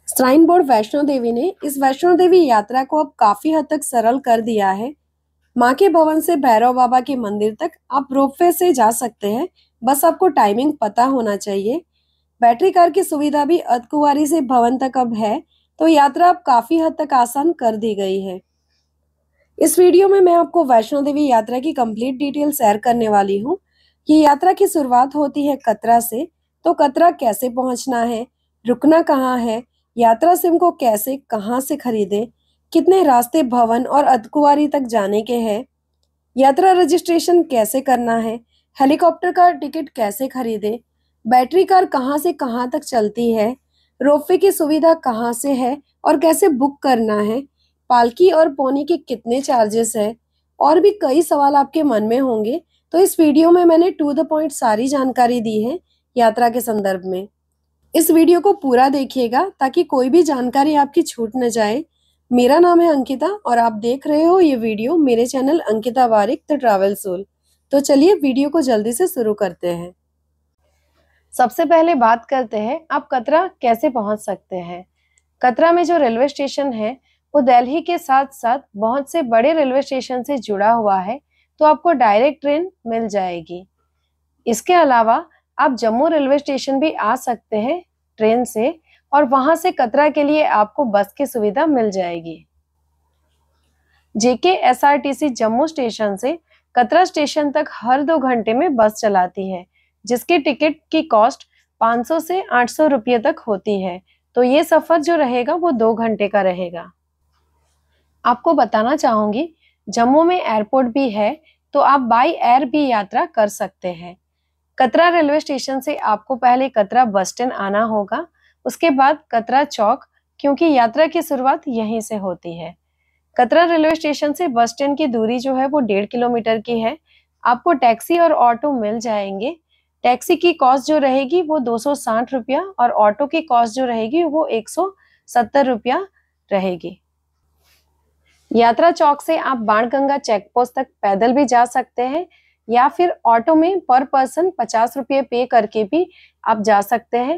Shrine board Vaishno Devi ने इस वैष्णो देवी यात्रा को अब काफी हद तक सरल कर दिया है। माँ के भवन से भैरव बाबा के मंदिर तक आप रोपवे से जा सकते हैं। बस आपको टाइमिंग पता होना चाहिए। बैटरी कार की सुविधा भी अर्धकुंवारी से भवन तक अब है, तो यात्रा अब काफी हद तक आसान कर दी गई है। इस वीडियो में मैं आपको वैष्णो देवी यात्रा की कंप्लीट डिटेल शेयर करने वाली हूँ। ये यात्रा की शुरुआत होती है कतरा से, तो कतरा कैसे पहुंचना है, रुकना कहाँ है, यात्रा सिम को कैसे कहाँ से खरीदें, कितने रास्ते भवन और अर्धकुंवारी तक जाने के हैं, यात्रा रजिस्ट्रेशन कैसे करना है, हेलीकॉप्टर का टिकट कैसे खरीदें, बैटरी कार कहाँ से कहाँ तक चलती है, रोपवे की सुविधा कहाँ से है और कैसे बुक करना है, पालकी और पौनी के कितने चार्जेस है, और भी कई सवाल आपके मन में होंगे। तो इस वीडियो में मैंने टू द पॉइंट सारी जानकारी दी है यात्रा के संदर्भ में। इस वीडियो को पूरा देखिएगा ताकि कोई भी जानकारी आपकी छूट न जाए। मेरा नाम है अंकिता और आप देख रहे हो ये वीडियो मेरे channel Ankita Warik the travel soul. तो चलिए वीडियो को जल्दी से शुरू करते हैं। सबसे पहले बात करते हैं आप कतरा कैसे पहुंच सकते हैं। कतरा में जो रेलवे स्टेशन है वो दिल्ली के साथ साथ बहुत से बड़े रेलवे स्टेशन से जुड़ा हुआ है, तो आपको डायरेक्ट ट्रेन मिल जाएगी। इसके अलावा आप जम्मू रेलवे स्टेशन भी आ सकते हैं ट्रेन से, और वहां से कतरा के लिए आपको बस की सुविधा मिल जाएगी। जेके एसआरटीसी जम्मू स्टेशन से कतरा स्टेशन तक हर 2 घंटे में बस चलाती है, जिसके टिकट की कॉस्ट 500 से 800 रुपये तक होती है। तो ये सफर जो रहेगा वो 2 घंटे का रहेगा। आपको बताना चाहूंगी, जम्मू में एयरपोर्ट भी है, तो आप बाई एयर भी यात्रा कर सकते हैं। कतरा रेलवे स्टेशन से आपको पहले कतरा बस स्टैंड आना होगा, उसके बाद कतरा चौक, क्योंकि यात्रा की शुरुआत यहीं से होती है। कतरा रेलवे स्टेशन से बस स्टैंड की दूरी जो है वो 1.5 किलोमीटर की है। आपको टैक्सी और ऑटो मिल जाएंगे। टैक्सी की कॉस्ट जो रहेगी वो 260 रुपया और ऑटो की कॉस्ट जो रहेगी वो 170 रुपया रहेगी। यात्रा चौक से आप बाणगंगा चेक पोस्ट तक पैदल भी जा सकते हैं, या फिर ऑटो में पर पर्सन 50 रुपये पे करके भी आप जा सकते हैं।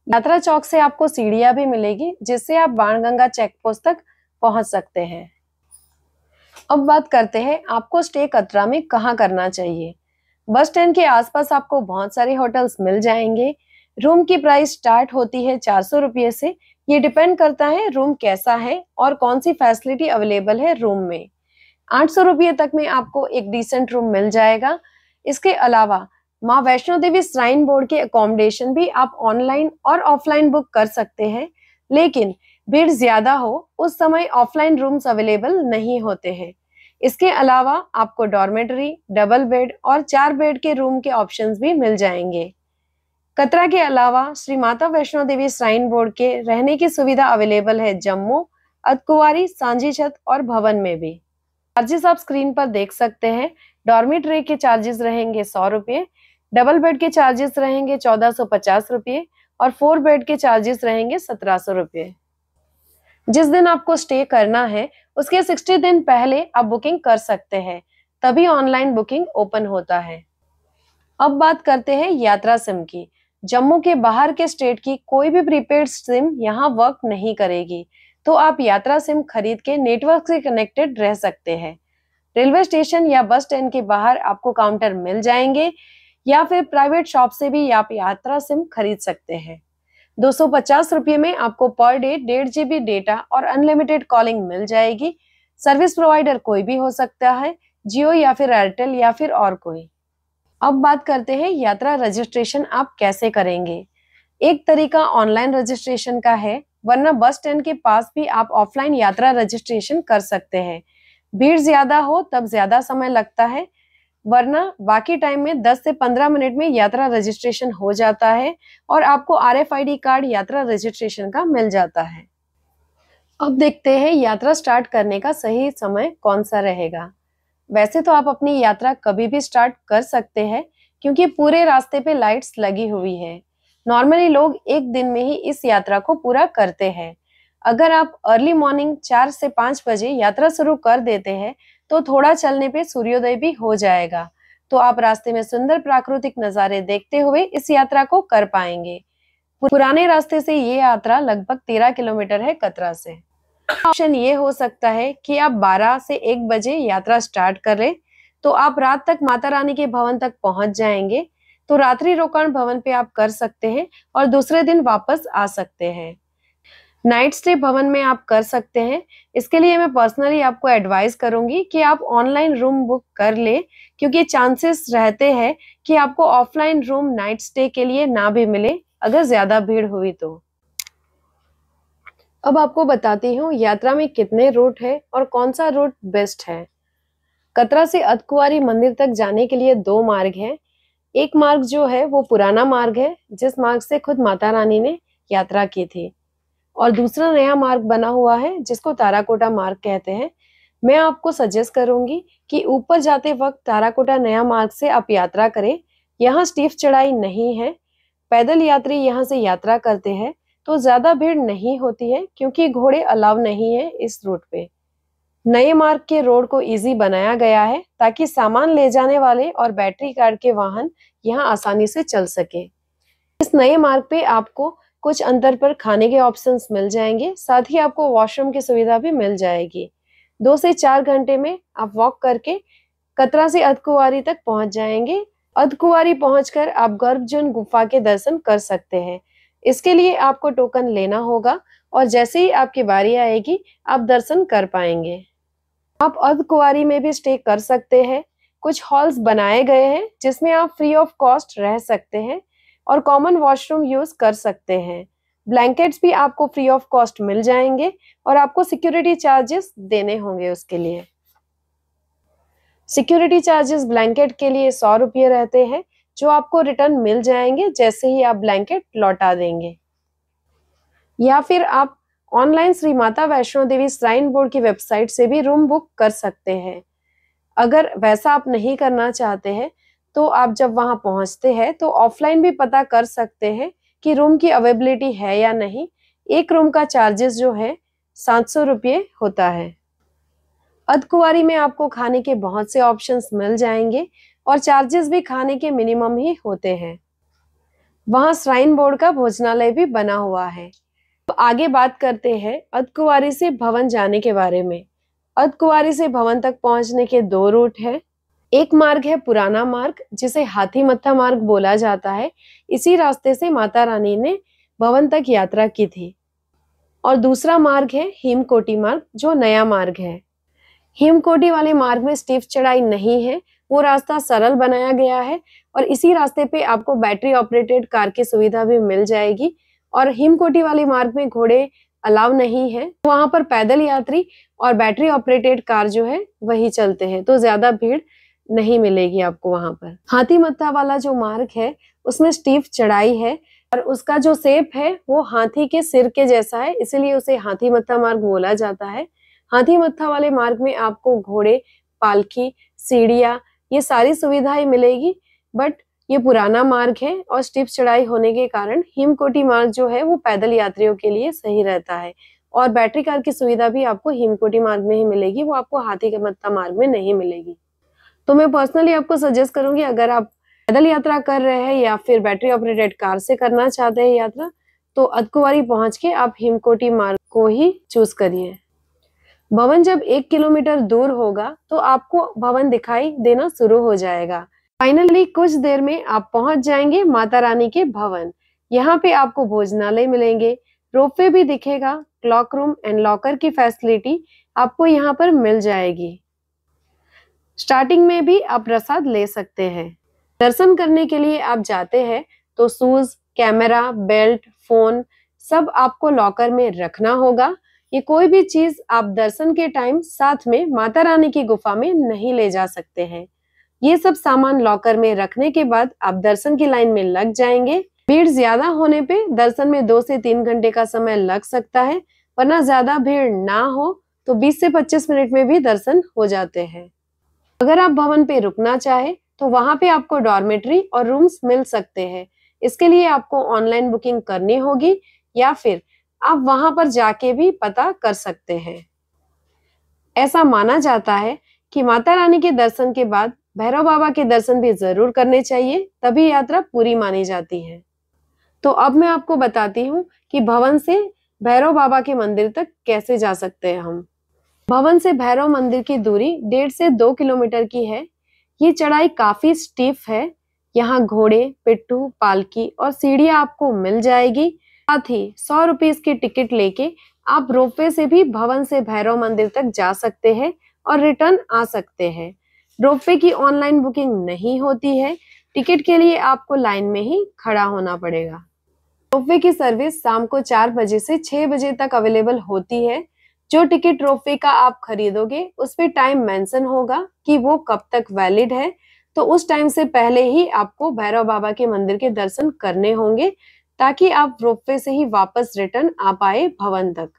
यात्रा चौक से आपको सीढ़ियां भी मिलेगी, जिससे आप बाणगंगा चेक पोस्ट तक पहुंच सकते हैं। अब बात करते हैं आपको स्टे कतरा में कहाँ करना चाहिए। बस स्टैंड के आसपास आपको बहुत सारे होटल्स मिल जाएंगे। रूम की प्राइस स्टार्ट होती है 400 रुपये से। ये डिपेंड करता है रूम कैसा है और कौन सी फैसिलिटी अवेलेबल है रूम में। 800 रुपये तक में आपको एक डिसेंट रूम मिल जाएगा। इसके अलावा माँ वैष्णो देवी श्राइन बोर्ड के अकोमोडेशन भी आप ऑनलाइन और ऑफलाइन बुक कर सकते हैं, लेकिन भीड़ ज्यादा हो उस समय ऑफलाइन रूम्स अवेलेबल नहीं होते हैं। इसके अलावा आपको डॉर्मेटरी, डबल बेड और 4 बेड के रूम के ऑप्शंस भी मिल जाएंगे। कतरा के अलावा श्री माता वैष्णो देवी श्राइन बोर्ड के रहने की सुविधा अवेलेबल है जम्मू, अर्धकुंवारी, सांझी छत और भवन में भी। चार्जेस आप स्क्रीन पर देख सकते हैं। डॉर्मेटरी के चार्जेस रहेंगे 100 रुपये, डबल बेड के चार्जेस रहेंगे 1450 रुपये और 4 बेड के चार्जेस रहेंगे 1700 रुपये। जिस दिन आपको स्टे करना है उसके 60 दिन पहले आप बुकिंग कर सकते हैं, तभी ऑनलाइन बुकिंग ओपन होता है। अब बात करते हैं यात्रा सिम की। जम्मू के बाहर के स्टेट की कोई भी प्रीपेड सिम यहाँ वर्क नहीं करेगी, तो आप यात्रा सिम खरीद के नेटवर्क से कनेक्टेड रह सकते हैं। रेलवे स्टेशन या बस स्टैंड के बाहर आपको काउंटर मिल जाएंगे, या फिर प्राइवेट शॉप से भी आप यात्रा सिम खरीद सकते हैं। 250 रुपये में आपको पर डे 1.5 GB डेटा और अनलिमिटेड कॉलिंग मिल जाएगी। सर्विस प्रोवाइडर कोई भी हो सकता है, जियो या फिर एयरटेल या फिर और कोई। अब बात करते हैं यात्रा रजिस्ट्रेशन आप कैसे करेंगे। एक तरीका ऑनलाइन रजिस्ट्रेशन का है, वरना बस स्टैंड के पास भी आप ऑफलाइन यात्रा रजिस्ट्रेशन कर सकते हैं। भीड़ ज्यादा हो तब ज्यादा समय लगता है, वरना बाकी टाइम में 10 से 15 मिनट में यात्रा रजिस्ट्रेशन हो जाता है और आपको RFID कार्ड यात्रा रजिस्ट्रेशन का मिल जाता है। अब देखते हैं यात्रा स्टार्ट करने का सही समय कौन सा रहेगा। वैसे तो आप अपनी यात्रा कभी भी स्टार्ट कर सकते हैं, क्योंकि पूरे रास्ते पे लाइट्स लगी हुई है। नॉर्मली लोग एक दिन में ही इस यात्रा को पूरा करते हैं। अगर आप अर्ली मॉर्निंग 4 से 5 बजे यात्रा शुरू कर देते हैं तो थोड़ा चलने पे सूर्योदय भी हो जाएगा, तो आप रास्ते में सुंदर प्राकृतिक नजारे देखते हुए इस यात्रा को कर पाएंगे। पुराने रास्ते से ये यात्रा लगभग 13 किलोमीटर है कतरा से। ऑप्शन ये हो सकता है कि आप 12 से 1 बजे यात्रा स्टार्ट करें तो आप रात तक माता रानी के भवन तक पहुंच जाएंगे। तो रात्रि रोकाण भवन पे आप कर सकते हैं और दूसरे दिन वापस आ सकते हैं। नाइट स्टे भवन में आप कर सकते हैं। इसके लिए मैं पर्सनली आपको एडवाइस करूंगी कि आप ऑनलाइन रूम बुक कर ले, क्योंकि चांसेस रहते हैं कि आपको ऑफलाइन रूम नाइट स्टे के लिए ना भी मिले अगर ज्यादा भीड़ हुई तो। अब आपको बताती हूँ यात्रा में कितने रूट है और कौन सा रूट बेस्ट है। कतरा से अर्धकुंवारी मंदिर तक जाने के लिए 2 मार्ग हैं। एक मार्ग जो है वो पुराना मार्ग है, जिस मार्ग से खुद माता रानी ने यात्रा की थी, और दूसरा नया मार्ग बना हुआ है जिसको ताराकोटा मार्ग कहते हैं। मैं आपको सजेस्ट करूंगी कि ऊपर जाते वक्त ताराकोटा नया मार्ग से आप यात्रा करें। यहाँ स्टीफ चढ़ाई नहीं है। पैदल यात्री यहाँ से यात्रा करते हैं तो ज्यादा भीड़ नहीं होती है, क्योंकि घोड़े अलाउ नहीं है इस रूट पे। नए मार्ग के रोड को इजी बनाया गया है ताकि सामान ले जाने वाले और बैटरी कार के वाहन यहाँ आसानी से चल सके। इस नए मार्ग पे आपको कुछ अंतर पर खाने के ऑप्शंस मिल जाएंगे, साथ ही आपको वॉशरूम की सुविधा भी मिल जाएगी। 2 से 4 घंटे में आप वॉक करके कतरा से अर्धकुंवारी तक पहुंच जाएंगे। अर्धकुंवारी पहुंचकर आप गर्भजून गुफा के दर्शन कर सकते हैं। इसके लिए आपको टोकन लेना होगा और जैसे ही आपकी बारी आएगी आप दर्शन कर पाएंगे। आप अर्धकुंवारी में भी स्टे कर सकते हैं। कुछ हॉल्स बनाए गए हैं जिसमें आप फ्री ऑफ कॉस्ट रह सकते हैं और कॉमन वॉशरूम यूज कर सकते हैं। ब्लैंकेट्स भी आपको फ्री ऑफ कॉस्ट मिल जाएंगे और आपको सिक्योरिटी चार्जेस देने होंगे उसके लिए। सिक्योरिटी चार्जेस ब्लैंकेट के लिए 100 रुपये रहते हैं, जो आपको रिटर्न मिल जाएंगे जैसे ही आप ब्लैंकेट लौटा देंगे। या फिर आप online Shri Mata Vaishno Devi shrine board की वेबसाइट से भी रूम बुक कर सकते हैं। अगर वैसा आप नहीं करना चाहते हैं तो आप जब वहां पहुंचते हैं तो ऑफलाइन भी पता कर सकते हैं कि रूम की अवेलेबिलिटी है या नहीं। एक रूम का चार्जेस जो है 700 रुपये होता है। अर्धकुंवारी में आपको खाने के बहुत से ऑप्शंस मिल जाएंगे और चार्जेस भी खाने के मिनिमम ही होते हैं। वहां श्राइन बोर्ड का भोजनालय भी बना हुआ है। तो आगे बात करते हैं अर्धकुंवारी से भवन जाने के बारे में। अर्धकुंवारी से भवन तक पहुंचने के 2 रूट है। एक मार्ग है पुराना मार्ग, जिसे हाथी मत्था मार्ग बोला जाता है। इसी रास्ते से माता रानी ने भवन तक यात्रा की थी। और दूसरा मार्ग है हेमकोटी मार्ग, जो नया मार्ग है। हेमकोटी वाले मार्ग में स्टीफ चढ़ाई नहीं है, वो रास्ता सरल बनाया गया है और इसी रास्ते पे आपको बैटरी ऑपरेटेड कार की सुविधा भी मिल जाएगी। और हेमकोटी वाले मार्ग में घोड़े अलाउ नहीं है, वहां पर पैदल यात्री और बैटरी ऑपरेटेड कार जो है वही चलते हैं, तो ज्यादा भीड़ नहीं मिलेगी आपको वहां पर। हाथी मत्था वाला जो मार्ग है उसमें स्टीफ चढ़ाई है और उसका जो शेप है वो हाथी के सिर के जैसा है, इसीलिए उसे हाथी मत्था मार्ग बोला जाता है। हाथी मत्था वाले मार्ग में आपको घोड़े, पालकी, सीढ़ियां, ये सारी सुविधाएं मिलेगी। बट ये पुराना मार्ग है और स्टीप चढ़ाई होने के कारण हेमकोटी मार्ग जो है वो पैदल यात्रियों के लिए सही रहता है। और बैटरी कार की सुविधा भी आपको हेमकोटी मार्ग में ही मिलेगी, वो आपको हाथी के मत्था मार्ग में नहीं मिलेगी। तो मैं पर्सनली आपको सजेस्ट करूंगी, अगर आप पैदल यात्रा कर रहे हैं या फिर बैटरी ऑपरेटेड कार से करना चाहते हैं यात्रा, तो अर्धकुंवारी पहुंच के आप हेमकोटी मार्ग को ही चूज करिए। भवन जब 1 किलोमीटर दूर होगा तो आपको भवन दिखाई देना शुरू हो जाएगा। फाइनली कुछ देर में आप पहुंच जाएंगे माता रानी के भवन। यहाँ पे आपको भोजनालय मिलेंगे, रोपवे भी दिखेगा, क्लॉक रूम एंड लॉकर की फैसिलिटी आपको यहाँ पर मिल जाएगी। स्टार्टिंग में भी आप प्रसाद ले सकते हैं। दर्शन करने के लिए आप जाते हैं तो शूज, कैमरा, बेल्ट, फोन सब आपको लॉकर में रखना होगा। ये कोई भी चीज आप दर्शन के टाइम साथ में माता रानी की गुफा में नहीं ले जा सकते हैं। ये सब सामान लॉकर में रखने के बाद आप दर्शन की लाइन में लग जाएंगे। भीड़ ज्यादा होने पे दर्शन में 2 से 3 घंटे का समय लग सकता है, वरना ज्यादा भीड़ ना हो तो 20 से 25 मिनट में भी दर्शन हो जाते हैं। अगर आप भवन पे रुकना चाहे तो वहां पे आपको डॉर्मेट्री और रूम्स मिल सकते हैं। इसके लिए आपको ऑनलाइन बुकिंग करनी होगी या फिर आप वहां पर जाके भी पता कर सकते हैं। ऐसा माना जाता है कि माता रानी के दर्शन के बाद भैरव बाबा के दर्शन भी जरूर करने चाहिए, तभी यात्रा पूरी मानी जाती है। तो अब मैं आपको बताती हूँ कि भवन से भैरव बाबा के मंदिर तक कैसे जा सकते हैं हम। भवन से भैरव मंदिर की दूरी 1.5 से 2 किलोमीटर की है। ये चढ़ाई काफी स्टीफ है। यहाँ घोड़े, पिट्ठू, पालकी और सीढ़ियाँ आपको मिल जाएगी। साथ ही 100 रुपीज की टिकट लेके आप रोपवे से भी भवन से भैरव मंदिर तक जा सकते हैं और रिटर्न आ सकते हैं। रोपवे की ऑनलाइन बुकिंग नहीं होती है। टिकट के लिए आपको लाइन में ही खड़ा होना पड़ेगा। रोपवे की सर्विस शाम को 4 बजे से 6 बजे तक अवेलेबल होती है। जो टिकट रोपवे का आप खरीदोगे उस पे टाइम मेंशन होगा कि वो कब तक वैलिड है, तो उस टाइम से पहले ही आपको भैरव बाबा के मंदिर के दर्शन करने होंगे ताकि आप रोपवे से ही वापस रिटर्न आ पाए भवन तक।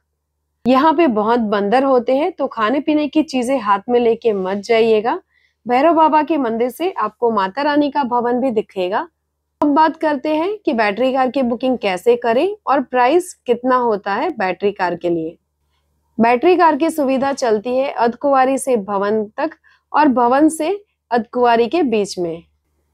यहाँ पे बहुत बंदर होते हैं, तो खाने पीने की चीजें हाथ में लेके मत जाइएगा। भैरव बाबा के मंदिर से आपको माता रानी का भवन भी दिखेगा। अब बात करते हैं कि बैटरी कार की बुकिंग कैसे करें और प्राइस कितना होता है बैटरी कार के लिए। बैटरी कार की सुविधा चलती है अर्धकुंवारी से भवन तक और भवन से अर्धकुंवारी के बीच में।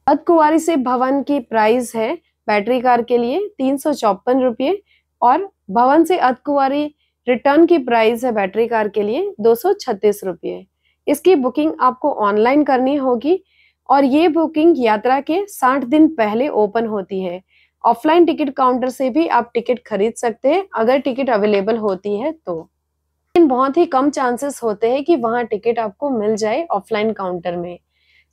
अर्धकुंवारी से भवन की प्राइस है बैटरी कार के लिए 354 रुपये और भवन से अर्धकुंवारी रिटर्न की प्राइस है बैटरी कार के लिए 236 रुपये। इसकी बुकिंग आपको ऑनलाइन करनी होगी और ये बुकिंग यात्रा के 60 दिन पहले ओपन होती है। ऑफलाइन टिकट काउंटर से भी आप टिकट खरीद सकते हैं अगर टिकट अवेलेबल होती है तो। लेकिन बहुत ही कम चांसेस होते हैं कि वहां टिकट आपको मिल जाए ऑफलाइन काउंटर में।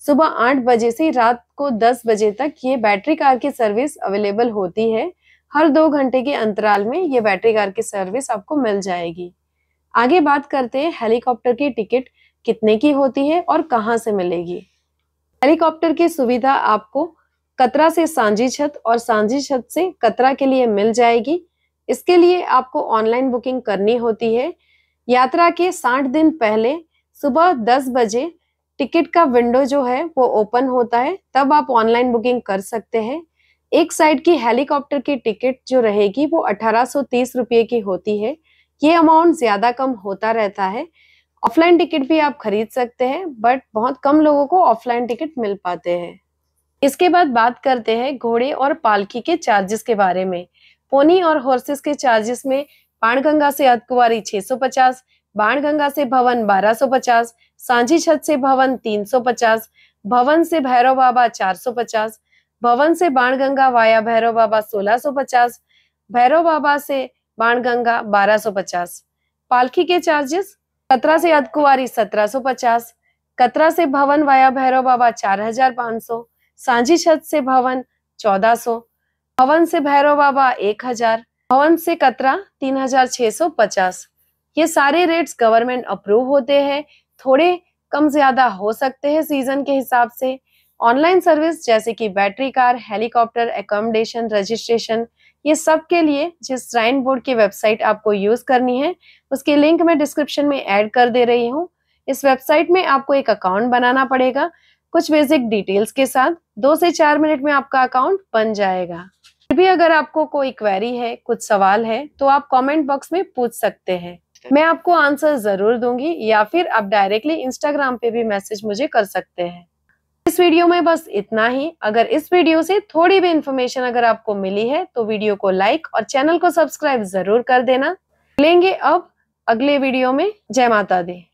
सुबह 8 बजे से रात को 10 बजे तक ये बैटरी कार की सर्विस अवेलेबल होती है। हर 2 घंटे के अंतराल में ये बैटरी कार की सर्विस आपको मिल जाएगी। आगे बात करते हैं हेलीकॉप्टर की टिकट कितने की होती है और कहाँ से मिलेगी। हेलीकॉप्टर की सुविधा आपको कतरा से सांझी छत और सांझी छत से कतरा के लिए मिल जाएगी। इसके लिए आपको ऑनलाइन बुकिंग करनी होती है। यात्रा के 60 दिन पहले सुबह 10 बजे टिकट का विंडो जो है वो ओपन होता है, तब आप ऑनलाइन बुकिंग कर सकते हैं। एक साइड की हेलीकॉप्टर की टिकट जो रहेगी वो 1830 रुपये की होती है। ये अमाउंट ज्यादा कम होता रहता है। ऑफलाइन टिकट भी आप खरीद सकते हैं बट बहुत कम लोगों को ऑफलाइन टिकट मिल पाते हैं। इसके बाद बात करते हैं घोड़े और पालकी के चार्जेस के बारे में। पोनी और हॉर्सेस के चार्जेस में बाणगंगा से अर्धकुंवारी 650, बाणगंगा से भवन 1250, सांझी छत से भवन 350, भवन से भैरव बाबा 450, भवन से बाणगंगा वाया भैरव बाबा 1650, भैरव बाबा से बाणगंगा 1250। पालकी के चार्जेस कतरा से अर्धकुंवारी 1750, कतरा से भवन वाया भैरव बाबा 4500, सांझी छत से भवन 1400, भवन से भैरव बाबा 1000, भवन से कतरा 3650। ये सारे रेट्स गवर्नमेंट अप्रूव होते हैं, थोड़े कम ज्यादा हो सकते हैं सीजन के हिसाब से। ऑनलाइन सर्विस जैसे कि battery car, helicopter, accommodation, registration, ये सब के लिए जिस श्राइन बोर्ड की वेबसाइट आपको यूज करनी है उसकी लिंक मैं डिस्क्रिप्शन में ऐड कर दे रही हूँ। इस वेबसाइट में आपको एक अकाउंट बनाना पड़ेगा कुछ बेसिक डिटेल्स के साथ। 2 से 4 मिनट में आपका अकाउंट बन जाएगा। फिर भी अगर आपको कोई क्वेरी है, कुछ सवाल है तो आप कमेंट बॉक्स में पूछ सकते हैं, मैं आपको आंसर जरूर दूंगी, या फिर आप डायरेक्टली इंस्टाग्राम पे भी मैसेज मुझे कर सकते हैं। इस वीडियो में बस इतना ही। अगर इस वीडियो से थोड़ी भी इंफॉर्मेशन अगर आपको मिली है तो वीडियो को लाइक और चैनल को सब्सक्राइब जरूर कर देना। मिलेंगे अब अगले वीडियो में। जय माता दी।